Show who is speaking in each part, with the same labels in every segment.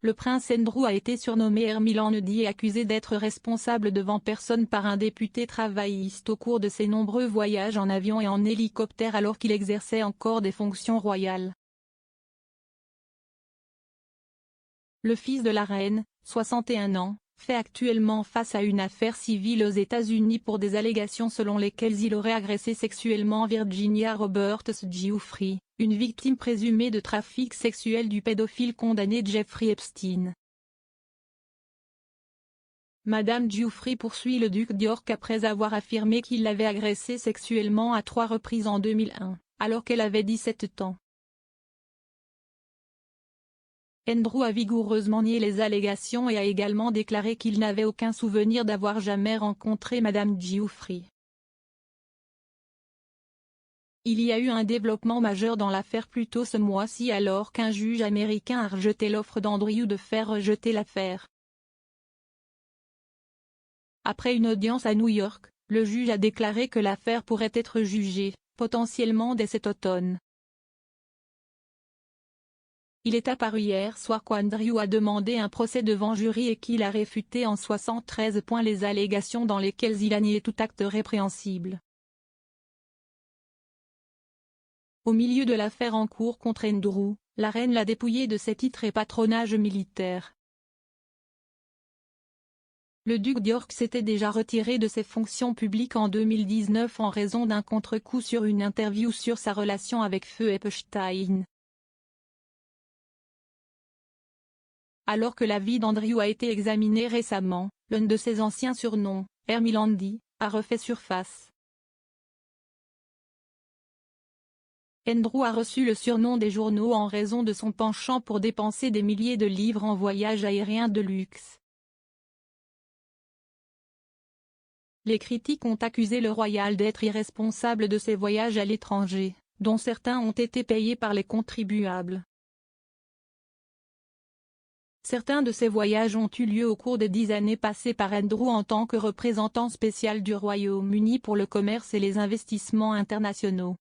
Speaker 1: Le prince Andrew a été surnommé Hermilanedi et accusé d'être responsable devant personne par un député travailliste au cours de ses nombreux voyages en avion et en hélicoptère alors qu'il exerçait encore des fonctions royales. Le fils de la reine, 61 ans, fait actuellement face à une affaire civile aux États-Unis pour des allégations selon lesquelles il aurait agressé sexuellement Virginia Roberts Giuffre, une victime présumée de trafic sexuel du pédophile condamné Jeffrey Epstein. Madame Giuffre poursuit le duc d'York après avoir affirmé qu'il l'avait agressée sexuellement à 3 reprises en 2001, alors qu'elle avait 17 ans. Andrew a vigoureusement nié les allégations et a également déclaré qu'il n'avait aucun souvenir d'avoir jamais rencontré Madame Giuffre. Il y a eu un développement majeur dans l'affaire plus tôt ce mois-ci alors qu'un juge américain a rejeté l'offre d'Andrew de faire rejeter l'affaire. Après une audience à New York, le juge a déclaré que l'affaire pourrait être jugée, potentiellement dès cet automne. Il est apparu hier soir qu'Andrew a demandé un procès devant jury et qu'il a réfuté en 73 points les allégations dans lesquelles il a nié tout acte répréhensible. Au milieu de l'affaire en cours contre Andrew, la reine l'a dépouillé de ses titres et patronage militaire. Le duc d'York s'était déjà retiré de ses fonctions publiques en 2019 en raison d'un contre-coup sur une interview sur sa relation avec Feu Epstein. Alors que la vie d'Andrew a été examinée récemment, l'un de ses anciens surnoms, Hermilanedi, a refait surface. Andrew a reçu le surnom des journaux en raison de son penchant pour dépenser des milliers de livres en voyages aériens de luxe. Les critiques ont accusé le royal d'être irresponsable de ses voyages à l'étranger, dont certains ont été payés par les contribuables. Certains de ces voyages ont eu lieu au cours des 10 années passées par Andrew en tant que représentant spécial du Royaume-Uni pour le commerce et les investissements internationaux.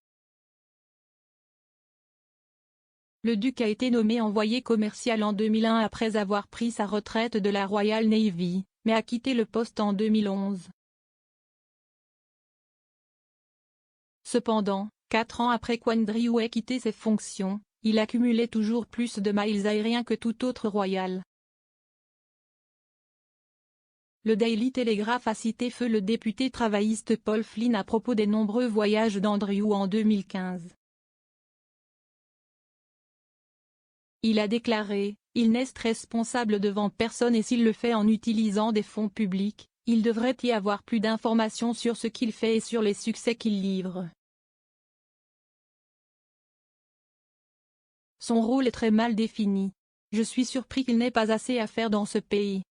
Speaker 1: Le duc a été nommé envoyé commercial en 2001 après avoir pris sa retraite de la Royal Navy, mais a quitté le poste en 2011. Cependant, 4 ans après qu'Andrew ait quitté ses fonctions, il accumulait toujours plus de miles aériens que tout autre royal. Le Daily Telegraph a cité feu le député travailliste Paul Flynn à propos des nombreux voyages d'Andrew en 2015. Il a déclaré « Il n'est responsable devant personne et s'il le fait en utilisant des fonds publics, il devrait y avoir plus d'informations sur ce qu'il fait et sur les succès qu'il livre. » Son rôle est très mal défini. Je suis surpris qu'il n'ait pas assez à faire dans ce pays.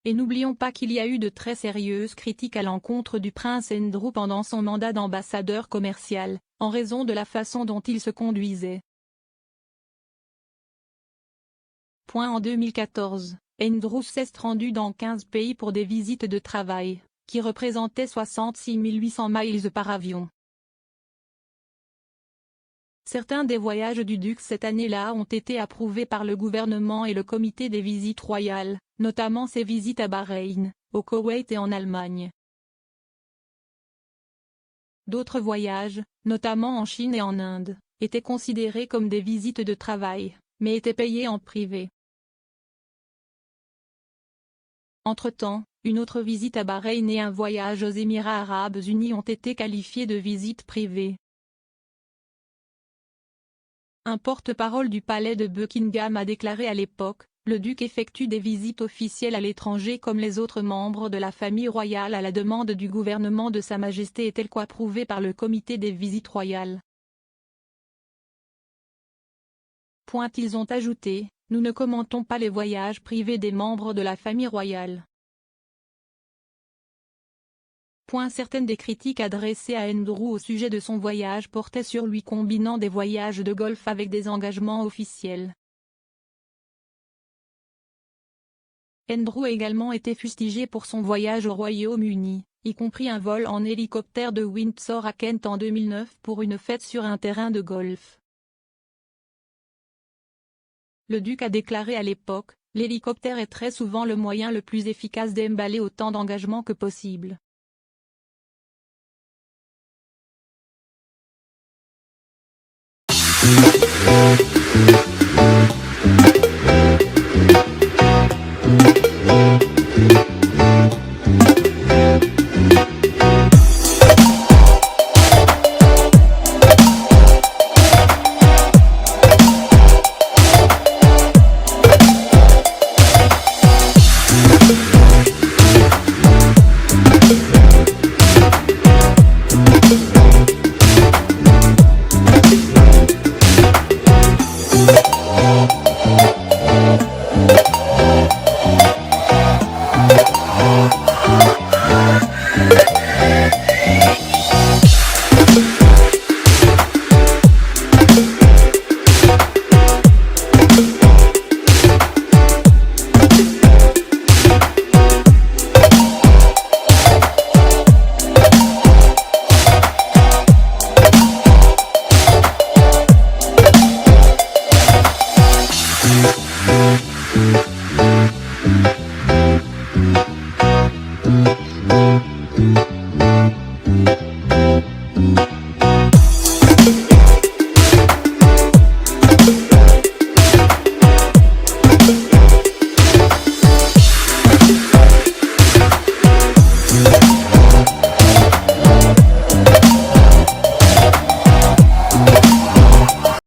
Speaker 1: Et n'oublions pas qu'il y a eu de très sérieuses critiques à l'encontre du prince Andrew pendant son mandat d'ambassadeur commercial, en raison de la façon dont il se conduisait. En 2014, Andrew s'est rendu dans 15 pays pour des visites de travail, qui représentaient 66 800 miles par avion. Certains des voyages du duc cette année-là ont été approuvés par le gouvernement et le comité des visites royales, notamment ses visites à Bahreïn, au Koweït et en Allemagne. D'autres voyages, notamment en Chine et en Inde, étaient considérés comme des visites de travail, mais étaient payés en privé. Entre-temps, une autre visite à Bahreïn et un voyage aux Émirats arabes unis ont été qualifiés de visites privées. Un porte-parole du palais de Buckingham a déclaré à l'époque, le duc effectue des visites officielles à l'étranger comme les autres membres de la famille royale à la demande du gouvernement de Sa Majesté et tel qu'approuvé par le comité des visites royales. Ils ont ajouté, nous ne commentons pas les voyages privés des membres de la famille royale. Certaines des critiques adressées à Andrew au sujet de son voyage portaient sur lui combinant des voyages de golf avec des engagements officiels. Andrew a également été fustigé pour son voyage au Royaume-Uni, y compris un vol en hélicoptère de Windsor à Kent en 2009 pour une fête sur un terrain de golf. Le duc a déclaré à l'époque, « L'hélicoptère est très souvent le moyen le plus efficace d'emballer autant d'engagement que possible.